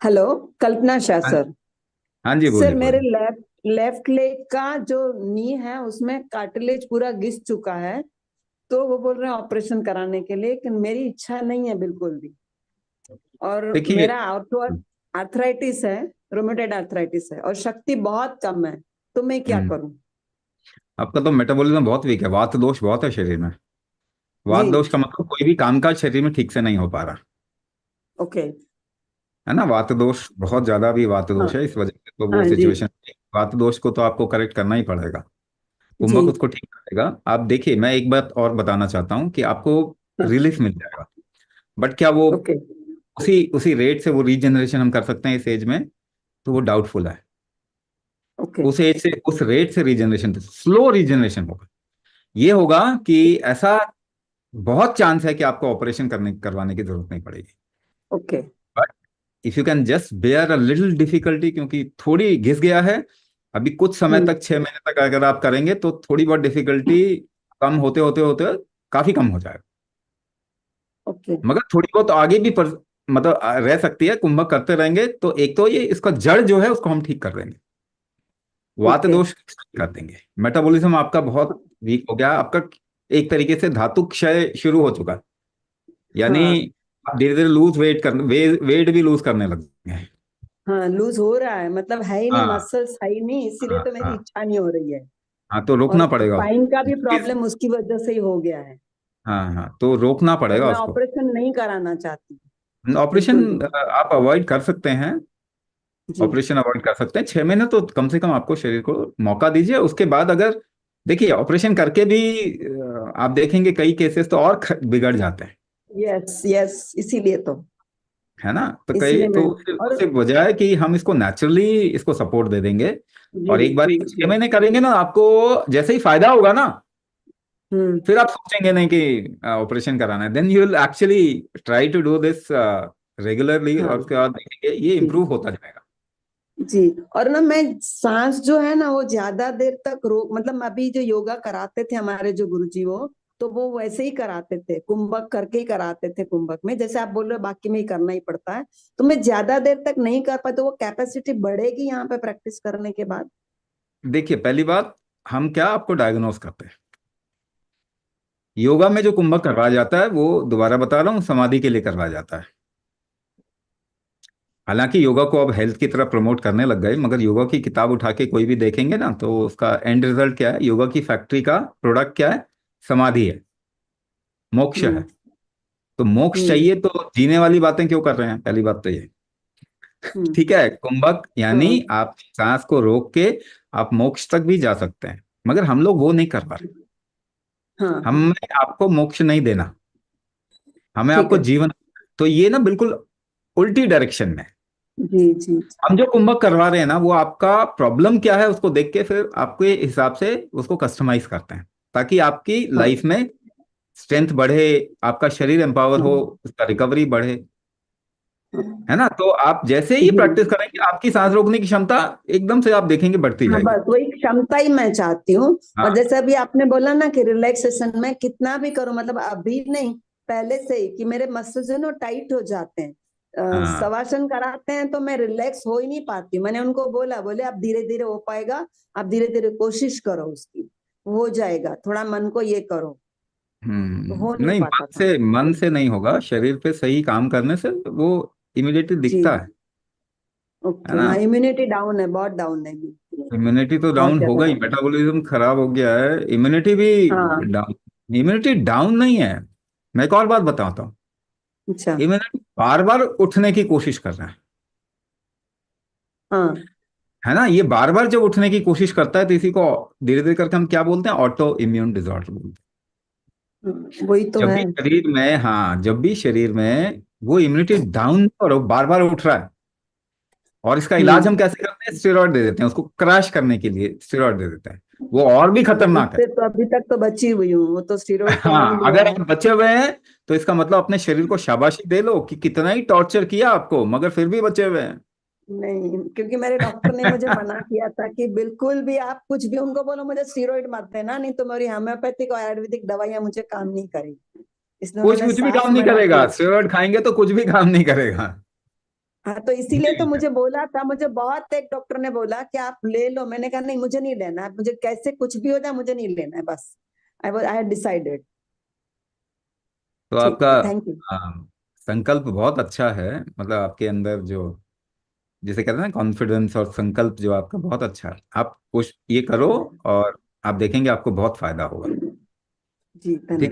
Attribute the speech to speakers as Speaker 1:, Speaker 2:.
Speaker 1: Hello. कल्पना शाह
Speaker 2: हाँ।
Speaker 1: Sir.
Speaker 2: हाँ जी,
Speaker 1: sir
Speaker 2: बोलिए
Speaker 1: मेरे
Speaker 2: बोलिए।
Speaker 1: लेफ्ट लेग का जो नी है उसमें कार्टिलेज पूरा घिस चुका है। तो वो बोल रहे हैं ऑपरेशन कराने के लिए, लेकिन मेरी इच्छा नहीं है बिल्कुल भी। और
Speaker 2: देखिए,
Speaker 1: मेरा ऑर्थो आर्थराइटिस है, रोमेटॉइड आर्थराइटिस है और शक्ति बहुत कम है। तो मैं क्या
Speaker 2: हम्म
Speaker 1: करूं?
Speaker 2: आपका तो मेटाबॉलिज्म बहुत वीक है, वात दोष बहुत है शरीर में। वात
Speaker 1: जी।
Speaker 2: दोष का मतलब कोई भी कामकाज शरीर में ठीक से नहीं हो पा रहा
Speaker 1: ओके।
Speaker 2: है ना। वात दोष बहुत ज्यादा भी वात
Speaker 1: हाँ।
Speaker 2: दोष है, इस वजह से तो वो
Speaker 1: हाँ जी।
Speaker 2: सिचुएशन। वात दोष को तो आपको करेक्ट करना ही पड़ेगा।
Speaker 1: जी।
Speaker 2: कुंभक उसको ठीक करेगा। आप देखिए, मैं एक बात और बताना चाहता हूँ कि आपको
Speaker 1: हाँ।
Speaker 2: रिलीफ मिल जाएगा। बट क्या वो
Speaker 1: ओके।
Speaker 2: उसी उसी रेट से वो रीजनरेशन हम कर सकते हैं इस एज में? तो वो डाउटफुल है।
Speaker 1: ओके।
Speaker 2: उस एज से उस रेट से रीजनरेशन, स्लो रीजनरेशन होगा। ये होगा कि ऐसा बहुत चांस है कि आपको ऑपरेशन करने करवाने की जरूरत नहीं पड़ेगी।
Speaker 1: Okay.
Speaker 2: But if you can just bear a little difficulty, क्योंकि थोड़ी घिस गया है, अभी कुछ समय
Speaker 1: हम्म।
Speaker 2: तक 6 महीने तक अगर आप करेंगे तो थोड़ी बहुत डिफिकल्टी कम होते होते होते काफी कम हो जाएगा।
Speaker 1: ओके।
Speaker 2: मगर थोड़ी बहुत आगे भी मतलब रह सकती है। कुंभक करते रहेंगे तो एक तो ये इसका जड़ जो है उसको हम ठीक कर देंगे। वात
Speaker 1: ओके।
Speaker 2: दोष ठीक कर देंगे। मेटाबॉलिज्म आपका बहुत वीक हो गया आपका। एक तरीके से धातु क्षय शुरू हो चुका है। यानी
Speaker 1: हाँ।
Speaker 2: आप धीरे धीरे लूज वेट कर वेट भी लूज करने लग गए हैं।
Speaker 1: हाँ, लूज हो रहा है, मतलब है ही नहीं,
Speaker 2: हाँ
Speaker 1: मसल्स है ही नहीं, इसीलिए
Speaker 2: हाँ
Speaker 1: तो मेरी
Speaker 2: हाँ।
Speaker 1: इच्छा नहीं हो रही है।
Speaker 2: हाँ, तो
Speaker 1: और
Speaker 2: रोकना पड़ेगा
Speaker 1: स्पाइन का भी
Speaker 2: उसको।
Speaker 1: प्रॉब्लम उसकी वजह से ही हो गया है।
Speaker 2: हाँ हाँ, तो रोकना
Speaker 1: और
Speaker 2: पड़ेगा
Speaker 1: मैं
Speaker 2: उसको।
Speaker 1: ऑपरेशन नहीं कराना चाहती।
Speaker 2: ऑपरेशन
Speaker 1: बिल्कुल भी।
Speaker 2: आप अवॉइड कर सकते हैं।
Speaker 1: जी।
Speaker 2: ऑपरेशन अवॉइड कर सकते हैं 6 महीने तो कम से कम आपको शरीर को मौका दीजिए। उसके बाद अगर देखिए ऑपरेशन करके भी आप देखेंगे कई केसेस तो और बिगड़ जाते हैं।
Speaker 1: यस यस, इसीलिए तो।
Speaker 2: है ना। तो कई
Speaker 1: इसीलिए
Speaker 2: तो
Speaker 1: मैं।
Speaker 2: उससे
Speaker 1: और
Speaker 2: उससे बजाय कि हम इसको नेचुरली इसको सपोर्ट दे देंगे
Speaker 1: जी
Speaker 2: और एक बार
Speaker 1: जी जी।
Speaker 2: 6 महीने करेंगे ना, आपको जैसे ही फायदा होगा ना,
Speaker 1: हम्म।
Speaker 2: फिर आप सोचेंगे नहीं कि ऑपरेशन कराना है। Then you will actually try to do this regularly,
Speaker 1: हाँ
Speaker 2: और उसके बाद देखेंगे ये
Speaker 1: जी
Speaker 2: इम्प्रूव होता जाएगा।
Speaker 1: जी। और ना मैं सांस जो है ना वो ज्यादा देर तक रोक, मतलब अभी जो योगा कराते थे हमारे जो गुरुजी, वो तो वो वैसे ही कराते थे, कुंभक करके ही कराते थे। कुंभक में जैसे आप बोल रहे हो बाकी में ही करना ही पड़ता है। तो मैं ज्यादा देर तक नहीं कर पाती, तो वो कैपेसिटी बढ़ेगी यहाँ पे प्रैक्टिस करने के बाद?
Speaker 2: देखिए, पहली बात, हम क्या आपको डायग्नोस करते हैं? योगा में जो कुंभक करवाया जाता है वो, दोबारा बता रहा हूँ, समाधि के लिए करवाया जाता है। हालांकि योगा को अब हेल्थ की तरफ प्रमोट करने लग गए, मगर योगा की किताब उठा के कोई भी देखेंगे ना तो उसका एंड रिजल्ट क्या है? योगा की फैक्ट्री का प्रोडक्ट क्या है? समाधि है, मोक्ष है।
Speaker 1: हम्म।
Speaker 2: तो मोक्ष
Speaker 1: हम्म।
Speaker 2: चाहिए तो जीने वाली बातें क्यों कर रहे हैं? पहली बात तो ये।
Speaker 1: हम्म।
Speaker 2: ठीक है, कुंभक
Speaker 1: हाँ
Speaker 2: यानी आप सांस को रोक के आप मोक्ष तक भी जा सकते हैं, मगर हम लोग वो नहीं कर पा रहे।
Speaker 1: हाँ हाँ।
Speaker 2: हमें आपको मोक्ष नहीं देना, हमें
Speaker 1: ठीक
Speaker 2: आपको
Speaker 1: है।
Speaker 2: जीवन। तो ये ना बिल्कुल उल्टी डायरेक्शन में।
Speaker 1: जी जी।
Speaker 2: हम जो कुंभक करवा रहे हैं ना, वो आपका प्रॉब्लम क्या है उसको देख के फिर आपके हिसाब से उसको कस्टमाइज करते हैं, ताकि आपकी
Speaker 1: हाँ
Speaker 2: लाइफ में स्ट्रेंथ बढ़े, आपका शरीर एम्पावर हो,
Speaker 1: हाँ
Speaker 2: उसका रिकवरी बढ़े।
Speaker 1: हाँ।
Speaker 2: है ना। तो आप जैसे ही
Speaker 1: जी।
Speaker 2: प्रैक्टिस करेंगे आपकी सांस रोकने की क्षमता एकदम से आप देखेंगे बढ़ती
Speaker 1: हाँ,
Speaker 2: जाएगी।
Speaker 1: बस वही क्षमता ही मैं चाहती हूँ। और
Speaker 2: हाँ
Speaker 1: जैसे अभी आपने बोला ना कि रिलैक्सेशन में कितना भी करूं, मतलब अभी नहीं, पहले से ही कि मेरे मसल जो है ना टाइट हो जाते हैं।
Speaker 2: हाँ।
Speaker 1: शवासन कराते हैं तो मैं रिलैक्स हो ही नहीं पाती हूँ। मैंने उनको बोला, बोले आप धीरे धीरे हो पाएगा, आप धीरे धीरे कोशिश करो उसकी, हो जाएगा, थोड़ा मन को ये करो। तो हो नहीं
Speaker 2: नहीं,
Speaker 1: पाता था।
Speaker 2: मन से नहीं होगा, शरीर पे सही काम करने से वो इमिडिएटली
Speaker 1: जी।
Speaker 2: दिखता है
Speaker 1: ओके।
Speaker 2: ना।
Speaker 1: हाँ, इम्यूनिटी डाउन है, बहुत डाउन है।
Speaker 2: इम्यूनिटी तो
Speaker 1: बहुत
Speaker 2: डाउन
Speaker 1: ज्यादा
Speaker 2: होगा ही,
Speaker 1: डाउन।
Speaker 2: मेटाबॉलिज्म खराब हो गया है, इम्यूनिटी भी
Speaker 1: हाँ।
Speaker 2: डाउन। इम्यूनिटी डाउन नहीं है। मैं एक और बात बताता हूँ।
Speaker 1: अच्छा।
Speaker 2: इम्यूनिटी बार बार उठने की कोशिश कर रहा
Speaker 1: हाँ।
Speaker 2: है ना। ये बार बार जब उठने की कोशिश करता है तो इसी को धीरे धीरे करके हम क्या बोलते हैं? ऑटो इम्यून डिसऑर्डर बोलते हैं।
Speaker 1: वही तो
Speaker 2: जब
Speaker 1: है।
Speaker 2: भी शरीर में, हाँ, जब भी शरीर में वो इम्यूनिटी डाउन और बार बार उठ रहा है, और इसका इलाज हम
Speaker 1: हम्म।
Speaker 2: कैसे करते हैं? स्टेरॉइड दे देते हैं, उसको क्रैश करने के लिए स्टेरॉइड दे देते हैं। वो और भी खतरनाक है।
Speaker 1: उससे तो अभी तक तो बची हुई हूँ, वो तो स्टीरॉइड तो नहीं
Speaker 2: हाँ,
Speaker 1: लिया
Speaker 2: अगर
Speaker 1: है।
Speaker 2: आप बचे हुए हैं तो इसका मतलब अपने शरीर को शाबाशी दे लो कि कितना ही टॉर्चर किया आपको, मगर फिर भी बचे हुए हैं।
Speaker 1: नहीं, क्योंकि मेरे डॉक्टर ने मुझे मना किया था कि बिल्कुल भी आप कुछ भी उनको बोलो, मुझे स्टीरॉइड मत देना, नहीं तो मेरी होम्योपैथिक और आयुर्वेदिक दवाइयां मुझे काम नहीं करेगी। इसलिए
Speaker 2: कुछ
Speaker 1: उन्होंने
Speaker 2: कुछ भी
Speaker 1: साफ
Speaker 2: काम नहीं
Speaker 1: मना
Speaker 2: करेगा,
Speaker 1: किया।
Speaker 2: स्टेरॉइड खाएंगे तो कुछ भी काम नहीं करेगा।
Speaker 1: हाँ, तो इसीलिए तो
Speaker 2: नहीं है।
Speaker 1: मुझे बोला था, मुझे बहुत एक डॉक्टर ने बोला कि आप ले लो, मैंने कहा नहीं मुझे नहीं लेना है, मुझे कैसे कुछ भी हो जाए मुझे नहीं लेना है बस। I had decided.
Speaker 2: तो
Speaker 1: ठीक
Speaker 2: आपका
Speaker 1: है, थैंक यू।
Speaker 2: संकल्प बहुत अच्छा है, मतलब आपके अंदर जो, जिसे कहते हैं ना कॉन्फिडेंस और संकल्प, जो आपका बहुत अच्छा है। आप कुछ ये करो और आप देखेंगे आपको बहुत फायदा होगा।
Speaker 1: जी
Speaker 2: ठीक है।
Speaker 1: धन्यवाद।